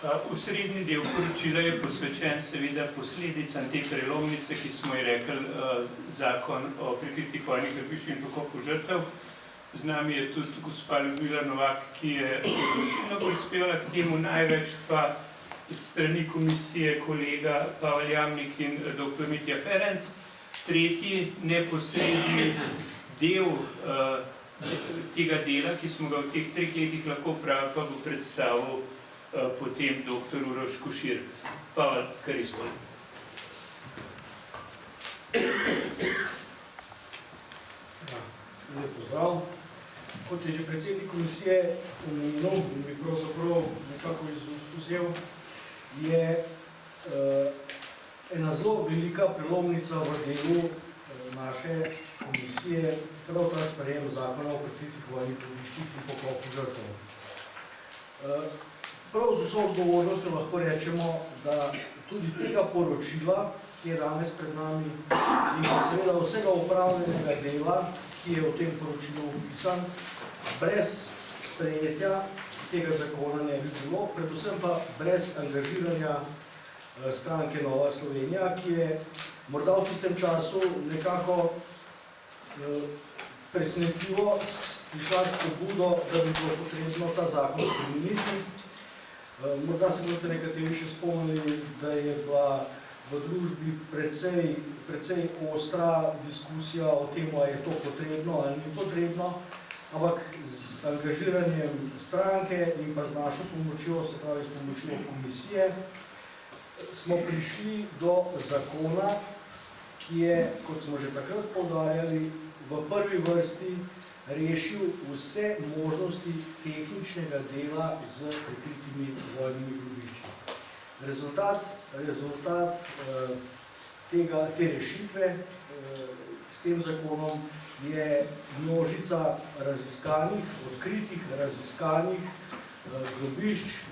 Osrednji del poročila je posvečen seveda posledicam te prelomnice, ki smo ji rekli zakon o prikritih vojnih grobišč in pokopov žrtev. Z nami je tudi gospa Ljudmila Novak, ki je odločilno prispevala k temu, največ pa iz strani komisije kolega Pavel Jamnik in dr. Mitja Ferenc. Tretji neposredni del tega dela, ki smo ga v teh 3 letih lahko pravili, pa bo predstavil potem dr. Uroš Košir. Pavel, kar izvolj. Lep pozdrav. Kot je že predsednik komisije omenil in bi pravzaprav nekako iz ust vzel, je ena zelo velika prelomnica v delu naše komisije prav ta sprejem zakona o prikritih vojnih grobiščih in pokopu žrtev. Prav z vso odgovornostjo lahko rečemo, da tudi tega poročila, ki je danes pred nami, in seveda vsega upravljenega dela, ki je v tem poročilu opisan, brez sprejetja tega zakona ne bi bilo, predvsem pa brez angažiranja stranke Nova Slovenija, ki je morda v tistem času nekako presenetljivo prišla s pobudo, da bi bilo potrebno ta zakon spremeniti. Morda se boste nekateri še spomnili, da je bila v družbi precej ostra diskusija o tem, ali je to potrebno ali ni potrebno, ampak z angažiranjem stranke in pa z našo pomočjo, se pravi s pomočjo komisije, smo prišli do zakona, ki je, kot smo že takrat poudarjali, v prvi vrsti rešil vse možnosti tehničnega dela z prikritimi vojnimi grobišči. Rezultat te rešitve s tem zakonom je množica raziskanih, odkritih raziskanih grobišč,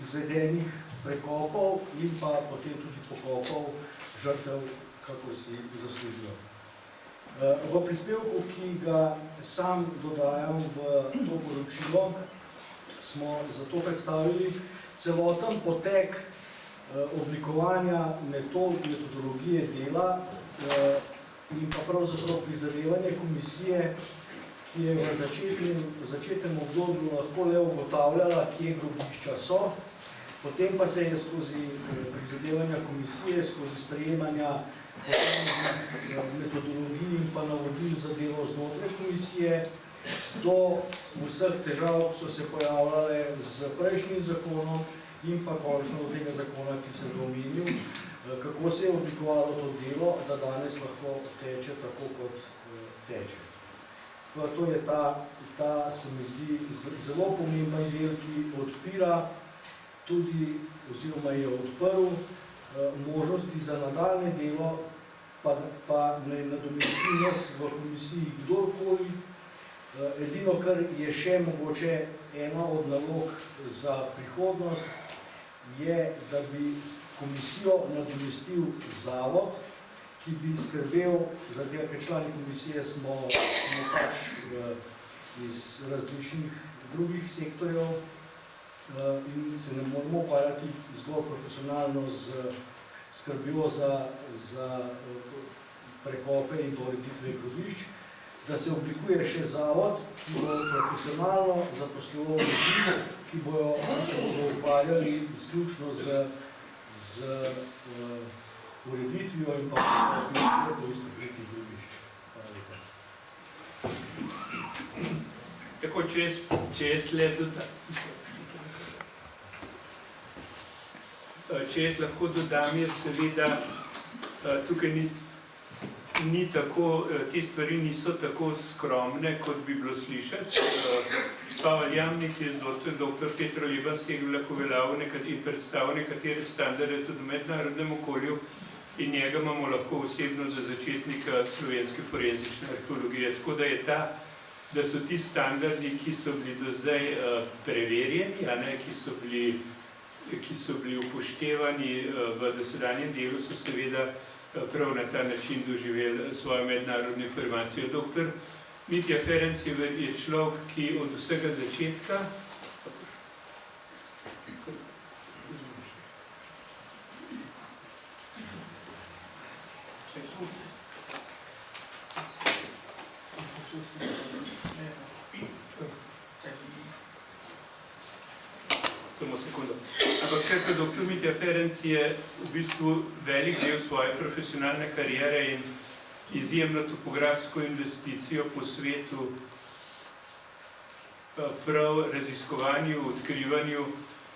izvedenih prekopov in pa potem tudi pokopov žrtev, kako si zaslužijo. V prispevku, ki ga sam dodajam v to poročilo, smo zato predstavili celoten potek oblikovanja metodologije dela in pa pravzaprav prizadevanje komisije, ki je v začetnem obdobju lahko le ugotavljala, kje grobišča so, potem pa se je skozi prizadevanja komisije, skozi sprejemanja metodologij in pa navodil za delo znotraj komisije, do vseh težav, ki so se pojavljale z prejšnjim zakonom in pa končno od tega zakona, ki sem ga omenil, kako se je oblikovalo to delo, da danes lahko teče tako, kot teče. To je ta, se mi zdi, zelo pomemben del, ki odpira tudi, oziroma je odprl možnosti za nadaljne delo, pa ne nadomesti nas v komisiji kdorkoli. Edino, kar je še mogoče ena od nalog za prihodnost, je, da bi komisijo nadomestil zavod, ki bi skrbel, zaradi tega, ker člani komisije smo pač iz različnih drugih sektorjev in se ne moramo ukvarjati zgolj profesionalno z skrbjo za prekope in ureditve grobišč, da se oblikuje še zavod, ki bo profesionalno zaposloval ljudi, ki se bodo ukvarjali izključno z ureditvijo in pa žrtev iz prikritih grobišč. Tako, če jaz lahko dodam, je seveda tukaj ni tako, te stvari niso tako skromne, kot bi bilo slišati. Pavel Jamnik je z dr. Petro Lebenskega lahko uveljavil in predstavil nekatere standarde tudi v mednarodnem okolju in njega imamo lahko osebno za začetnika slovenske forenzične arheologije. Tako da je da so ti standardi, ki so bili do zdaj preverjeni, ki so bili upoštevani v dosedanjem delu, so seveda prav na ta način doživeli svojo mednarodno informacijo. Dr. Mitja Ferenc je človek, ki od vsega začetka sekundo. Ampak skratka, dr. Mitja Ferenc je v bistvu velik del svoje profesionalne kariere in izjemno topografsko investicijo po svetu prav raziskovanju, odkrivanju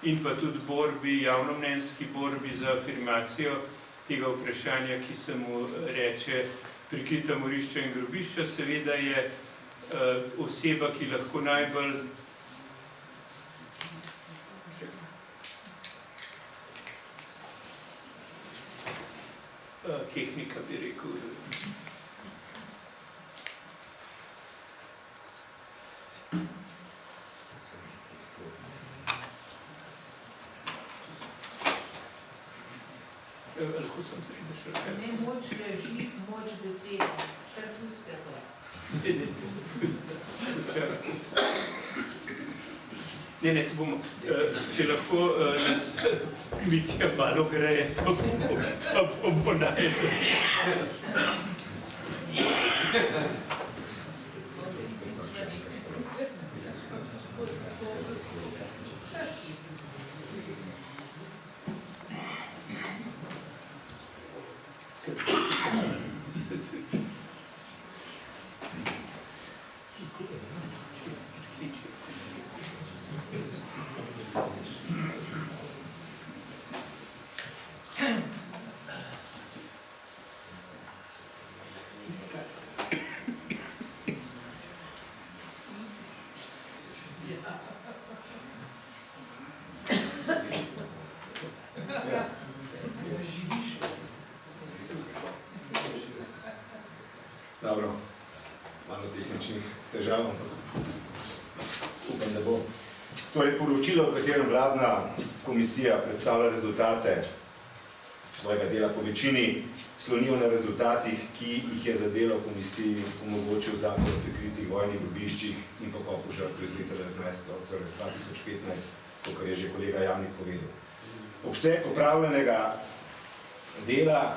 in pa tudi borbi, javnomnenjski borbi za afirmacijo tega vprašanja, ki se mu reče prikrita morišča in grobišča. Seveda je oseba, ki lahko najbolj tehnika, bi rekel. Lahko sem prišel. Ne moč leži, moč besede. Kar puste to. Ne, se bomo, če lahko nas Mitja malo greje, pa bomo najedli. Dobro, malo tehničnih težav, upam, da bo. Torej, poročilo, v katerem vladna komisija predstavlja rezultate svojega dela po večini, slonijo na rezultatih, ki jih je za delo komisiji omogočil zakon o prikritih vojnih grobiščih in pokopu žrtev iz leta 2015, kot je že kolega Jamnik povedal. Obseg opravljenega dela,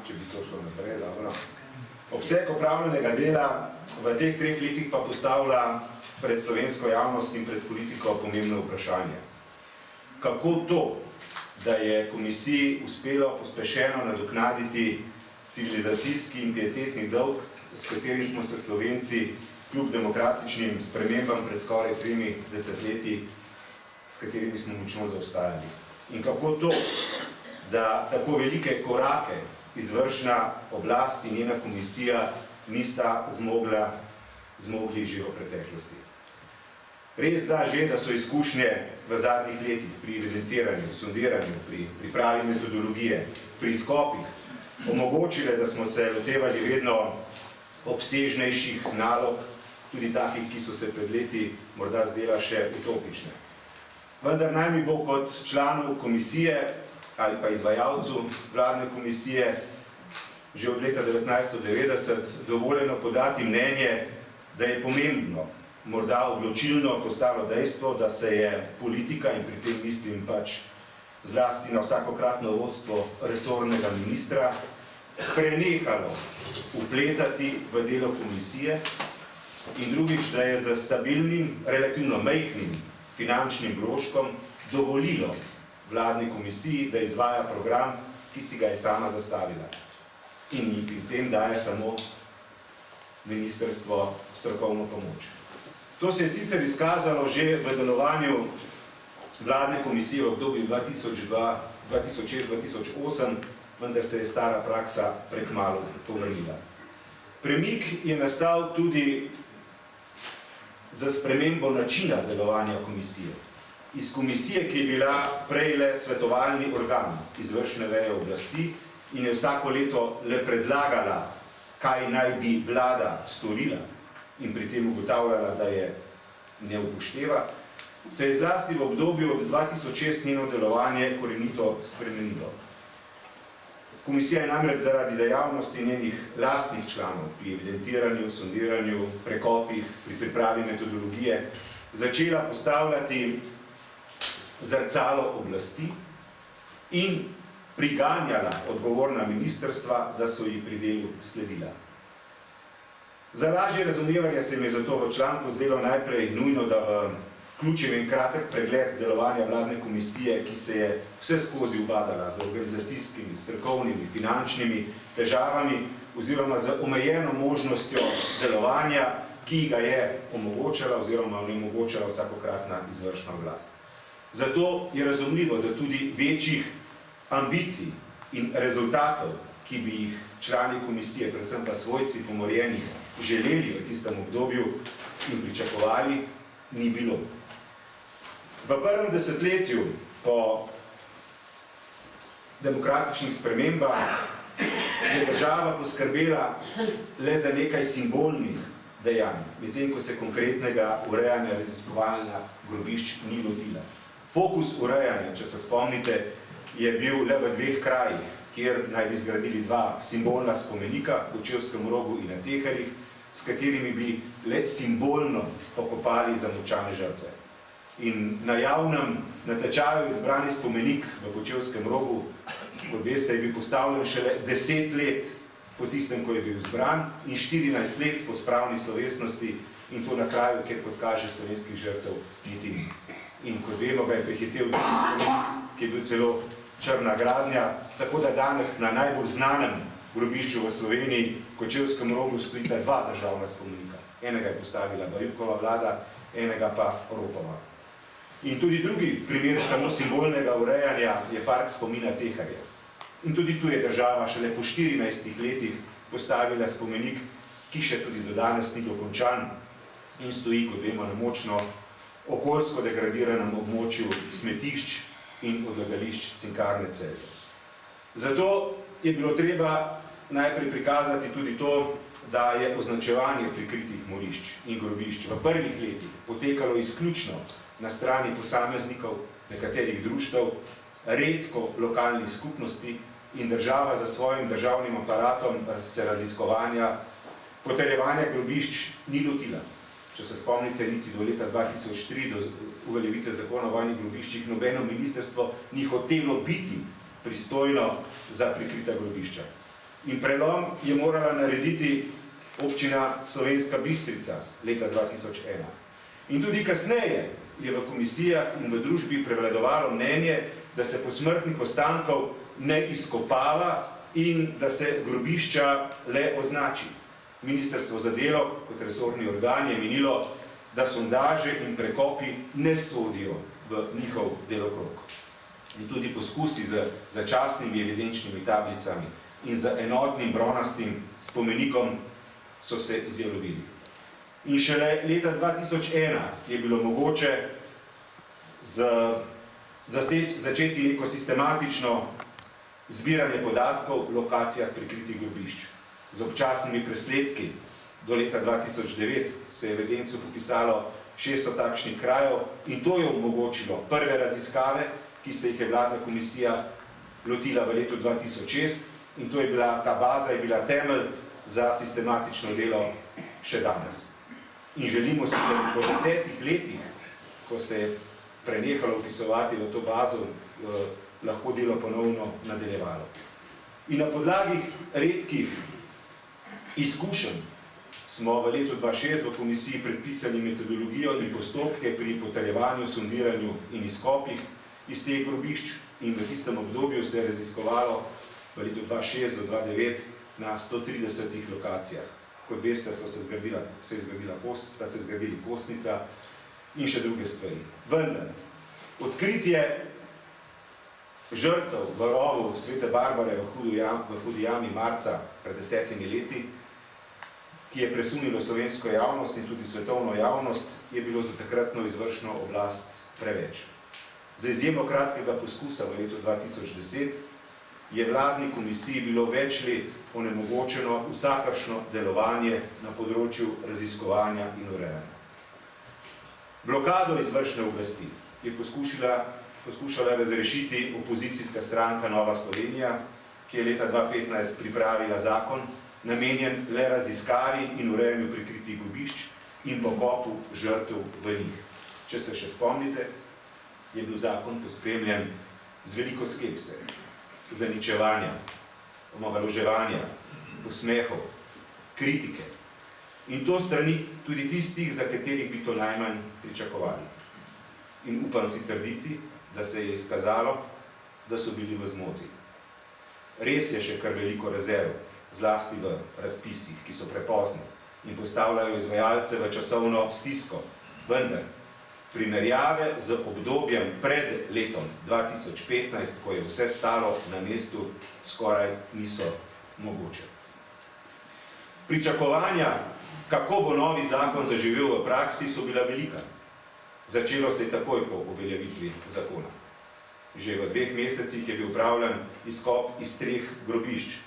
če bi to šlo naprej, dobro. Obseg opravljenega dela v teh 3 letih pa postavlja pred slovensko javnost in pred politiko pomembno vprašanje. Kako to, da je komisiji uspelo pospešeno nadoknaditi civilizacijski in pietetni dolg, s katerim smo se Slovenci kljub demokratičnim spremembam pred skoraj 3 desetletji, s katerimi smo močno zaostajali. In kako to, da tako velike korake izvršna oblast in njena komisija nista zmogli že v preteklosti. Res da že, da so izkušnje v zadnjih letih pri evidentiranju, sondiranju, pri pripravi metodologije, pri izkopih omogočile, da smo se lotevali vedno obsežnejših nalog, tudi takih, ki so se pred leti morda zdela še utopične. Vendar naj mi bo kot članu komisije ali pa izvajalcu vladne komisije že od leta 1990 dovoljeno podati mnenje, da je pomembno, morda odločilno postalo dejstvo, da se je politika, in pri tem mislim pač zlasti na vsakokratno vodstvo resornega ministra, prenehalo vpletati v delo komisije in drugič, da je z stabilnim, relativno majhnim finančnim vložkom dovolilo vladni komisiji, da izvaja program, ki si ga je sama zastavila. In ji pri tem daje samo ministrstvo strokovno pomoč. To se je sicer izkazalo že v delovanju vladne komisije v obdobju 2006-2008, vendar se je stara praksa prekmalu povrnila. Premik je nastal tudi za spremembo načina delovanja komisije. Iz komisije, ki je bila prej le svetovalni organ izvršne veje oblasti in je vsako leto le predlagala, kaj naj bi vlada storila in pri tem ugotavljala, da je ne upošteva, se je zlasti v obdobju od 2006 njeno delovanje korenito spremenilo. Komisija je namreč zaradi dejavnosti njenih lastnih članov pri evidentiranju, sondiranju, prekopih, pri pripravi metodologije začela postavljati zrcalo oblasti in priganjala odgovorna ministrstva, da so ji pri delu sledila. Za lažje razumevanje se mi je zato v članku zdelo najprej nujno, da v vključim en kratek pregled delovanja vladne komisije, ki se je vse skozi ubadala z organizacijskimi, strokovnimi, finančnimi težavami oziroma z omejeno možnostjo delovanja, ki ga je omogočala oziroma onemogočala vsakokratna izvršna oblast. Zato je razumljivo, da tudi večjih ambicij in rezultatov, ki bi jih člani komisije, predvsem pa svojci pomorjenih, želeli v tistem obdobju in pričakovali, ni bilo. V prvem desetletju po demokratičnih spremembah je država poskrbela le za nekaj simbolnih dejanj, medtem ko se konkretnega urejanja raziskovalna grobišč ni lotila. Fokus urejanja, če se spomnite, je bil le v dveh krajih, kjer naj bi zgradili dva simbolna spomenika v Kočevskem Rogu in na Teharjih, s katerimi bi le simbolno pokopali zamolčane žrtve. In na javnem natečaju izbrani spomenik v Kočevskem Rogu, kot veste, je bil postavljen šele 10 let po tistem, ko je bil izbran, in 14 let po spravni slovesnosti, in to na kraju, kjer, kot kaže, slovenskih žrtev niti ni. In kot vemo, ga je prehitel drugi spomenik, ki je bil celo črna gradnja, tako da danes na najbolj znanem grobišču v Sloveniji, Kočevskem Rogu, stojita dva državna spomenika. Enega je postavila Bajukova vlada, enega pa Ropova. In tudi drugi primer samo simbolnega urejanja je park spomina Teharja. In tudi tu je država šele po 14 letih postavila spomenik, ki še tudi do danes ni dokončan in stoji, kot vemo, na močno okoljsko degradiranem območju smetišč in odlagališč Cinkarne Celje. Zato je bilo treba najprej prikazati tudi to, da je označevanje prikritih morišč in grobišč v prvih letih potekalo izključno na strani posameznikov, nekaterih društev, redko lokalnih skupnosti, in država za svojim državnim aparatom se raziskovanja, potrjevanja grobišč ni lotila. Če se spomnite, niti do leta 2003, do uveljavitve zakona o vojnih grobiščih, nobeno ministrstvo ni hotelo biti pristojno za prikrita grobišča. In prelom je morala narediti občina Slovenska Bistrica leta 2001. In tudi kasneje je v komisijah in v družbi prevladovalo mnenje, da se posmrtnih ostankov ne izkopava in da se grobišča le označi. Ministrstvo za delo kot resorni organ je menilo, da sondaže in prekopi ne sodijo v njihov delokrog. In tudi poskusi z začasnimi evidenčnimi tablicami in z enotnim bronastim spomenikom so se izjalovili. In šele leta 2001 je bilo mogoče začeti neko sistematično zbiranje podatkov o lokacijah prikritih grobišč. Z občasnimi presledki do leta 2009 se je v evidenco popisalo 600 takšnih krajev in to je omogočilo prve raziskave, ki se jih je vladna komisija lotila v letu 2006, in to je bila, ta baza je bila temelj za sistematično delo še danes. In želimo si, da po 10 letih, ko se je prenehalo vpisovati v to bazo, lahko delo ponovno nadaljevalo. In na podlagi redkih izkušenj smo v letu 2006 v komisiji predpisali metodologijo in postopke pri potrjevanju, sondiranju in izkopih iz teh grobišč, in v tistem obdobju se je raziskovalo v letu 2006 do 2009 na 130 lokacijah. Kot veste, sta se zgradili Kostnica in še druge stvari. Vendar, odkritje žrtev v rovu Svete Barbare v Hudi jami marca pred 10 leti, ki je presunilo slovensko javnost in tudi svetovno javnost, je bilo za takratno izvršno oblast preveč. Za izjemno kratkega poskusa v letu 2010 je vladni komisiji bilo več let onemogočeno vsakršno delovanje na področju raziskovanja in urejanja. Blokado izvršne oblasti je poskušala razrešiti opozicijska stranka Nova Slovenija, ki je leta 2015 pripravila zakon, namenjen le raziskavi in urejanju prikritih grobišč in pokopu žrtev v njih. Če se še spomnite, je bil zakon pospremljen z veliko skepse, zaničevanja, omalovaževanja, posmehov, kritike. In to strani tudi tistih, za katerih bi to najmanj pričakovali. in upam si trditi, da se je izkazalo, da so bili v zmoti. Res je še kar veliko rezerv, zlasti v razpisih, ki so prepozni in postavljajo izvajalce v časovno stisko, vendar primerjave z obdobjem pred letom 2015, ko je vse stalo na mestu, skoraj niso mogoče. Pričakovanja, kako bo novi zakon zaživel v praksi, so bila velika. Začelo se je takoj po uveljavitvi zakona. Že v 2 mesecih je bil upravljen izkop iz 3 grobišč.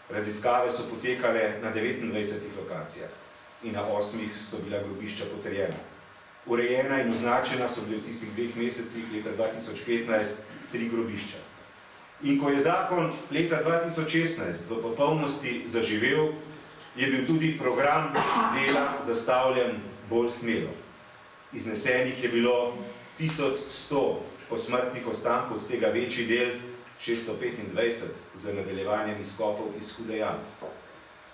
Raziskave so potekale na 29 lokacijah in na 8 so bila grobišča potrjena. Urejena in označena so bile v tistih 2 mesecih leta 2015 3 grobišča. In ko je zakon leta 2016 v popolnosti zaživel, je bil tudi program dela zastavljen bolj smelo. Iznesenih je bilo 1100 posmrtnih ostankov, od tega večji del, 625, z nadaljevanjem izkopov iz Hude jame.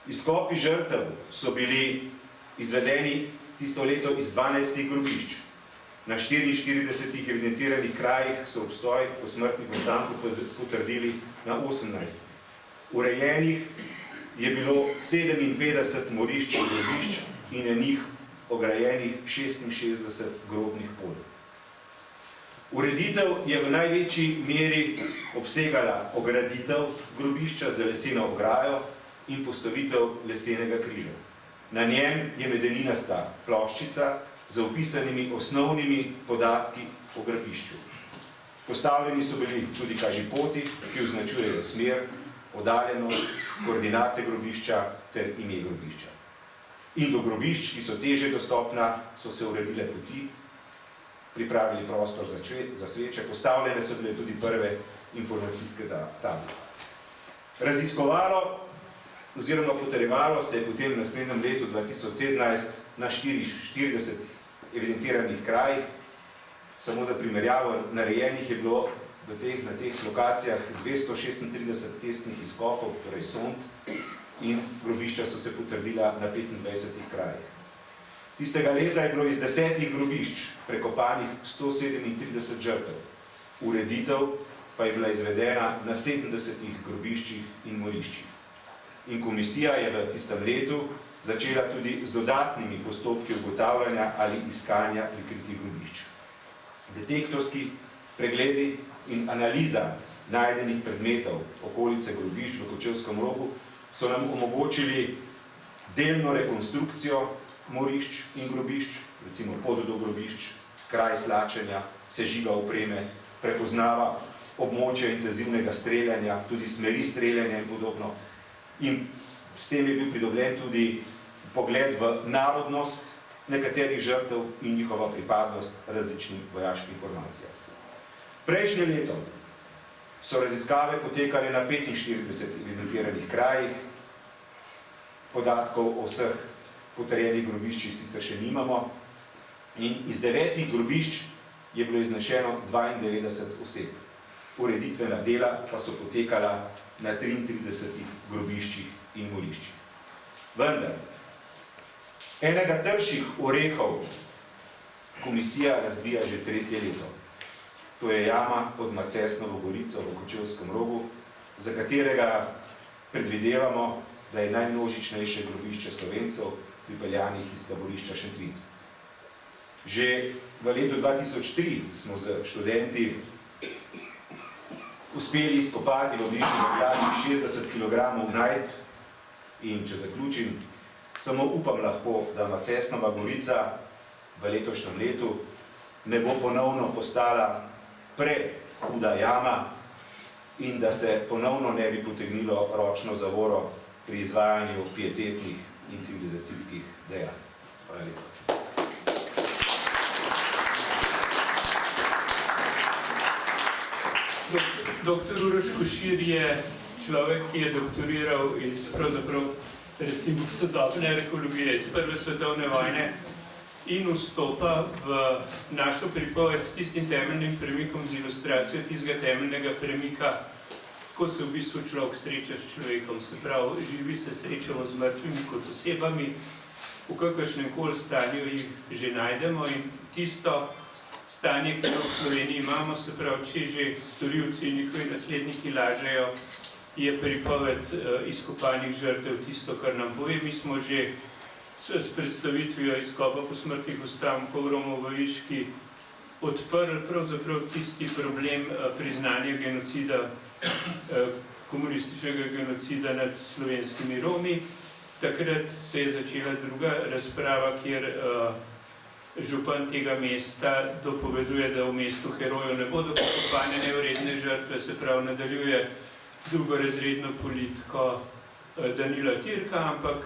Izkopi žrtev so bili izvedeni tisto leto iz 12 grobišč. Na 44 evidentiranih krajih so obstoj posmrtnih ostankov potrdili na 18. Urejenih je bilo 57 morišč in grobišč in na njih ograjenih 66 grobnih polj. Ureditev je v največji meri obsegala ograditev grobišča z leseno ograjo in postavitev lesenega križa. Na njem je medeninasta ploščica z opisanimi osnovnimi podatki o grobišču. Postavljeni so bili tudi kažipoti, ki označujejo smer, oddaljenost, koordinate grobišča ter ime grobišča. In do grobišč, ki so težje dostopna, so se uredile poti, pripravili prostor za sveče, postavljene so bile tudi prve informacijske table. Raziskovalo oziroma potrjevalo se je potem v naslednjem letu 2017 na 40 evidentiranih krajih. Samo za primerjavo, narejenih je bilo na teh lokacijah 236 testnih izkopov, torej sond, in grobišča so se potrdila na 25 krajih. Tistega leta je bilo iz 10 grobišč prekopanih 137 žrtev. Ureditev pa je bila izvedena na 70 grobiščih in moriščih. In komisija je v tistem letu začela tudi z dodatnimi postopki ugotavljanja ali iskanja prikritih grobišč. Detektorski pregledi in analiza najdenih predmetov okolice grobišč v Kočevskem Rogu so nam omogočili delno rekonstrukcijo morišč in grobišč, recimo pot do grobišč, kraj slačenja, sežiga opreme, prepoznava območja intenzivnega streljanja, tudi smeri streljanja in podobno. In s tem je bil pridobljen tudi pogled v narodnost nekaterih žrtev in njihova pripadnost različnim vojaškim formacijam. Prejšnje leto so raziskave potekale na 45 evidentiranih krajih, podatkov o vseh potrjenih grobiščih sicer še nimamo, in iz 9 grobišč je bilo iznešeno 92 oseb. Ureditvena dela pa so potekala na 33 grobiščih in moriščih. Vendar, enega trših orehov komisija razvija že 3. leto. To je jama pod Macesnovo gorico v Kočevskem Rogu, za katerega predvidevamo, da je najmnožičnejše grobišče Slovencev, pripeljanih iz taborišča Šentvid. Že v letu 2003 smo z študenti uspeli izkopati v bližnji Lovljači 60 kg najdb in, če zaključim, samo upam lahko, da Macesnova gorica v letošnjem letu ne bo ponovno postala prehuda jama in da se ponovno ne bi potegnilo ročno zavoro pri izvajanju pietetnih in civilizacijskih dejanj. Hvala lepa. Doktor Uroš Košir je človek, ki je doktoriral iz pravzaprav recimo sodobne arheologije iz Prve svetovne vojne in vstopa v našo pripoved s tistim temeljnim premikom, z ilustracijo tistega temeljnega premika, ko se v bistvu človek sreča s človekom, se pravi, živi se srečamo z mrtvimi kot osebami, v kakršnem koli stanju jih že najdemo, in tisto, stanje, ki ga v Sloveniji imamo, se pravi, če že storilci in njihovi nasledniki lažejo, je pripoved izkopanih žrtev tisto, kar nam pove. Mi smo že s predstavitvijo izkopa posmrtnih ostankov Romov v Iški odprli pravzaprav tisti problem priznanja genocida, komunističnega genocida nad slovenskimi Romi. Takrat se je začela druga razprava, kjer župan tega mesta dopoveduje, da v mestu herojev ne bodo pokopane nevredne žrtve, se pravi nadaljuje drugorazredno politiko Danila Türka, ampak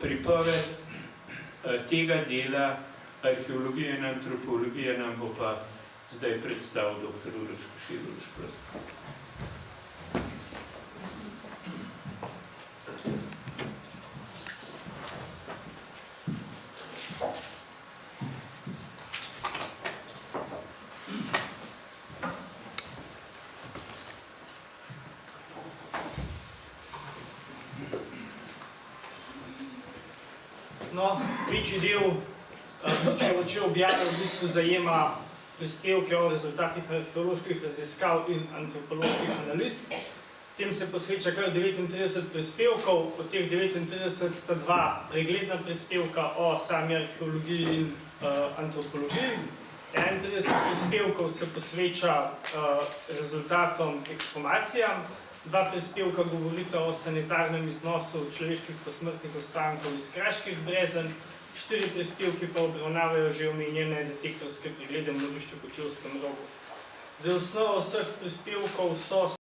pripoved tega dela arheologije in antropologije nam bo pa zdaj predstavil dr. Uroš Košir. Uroš, prosim. No, večji del poročil objave v bistvu zajema prispevke o rezultatih arheoloških raziskav in antropoloških analiz. Tem se posveča kar 39 prispevkov, od teh 39 sta 2 pregledna prispevka o sami arheologiji in antropologiji. 31 prispevkov se posveča rezultatom ekshumacijam, 2 prispevka govorita o sanitarnem iznosu človeških posmrtnih ostankov iz Kraških brezen, 4 prispevki pa obravnavajo že omenjene detektorske preglede v Morišču Kočevskem rogu. Za osnovo vseh prispevkov so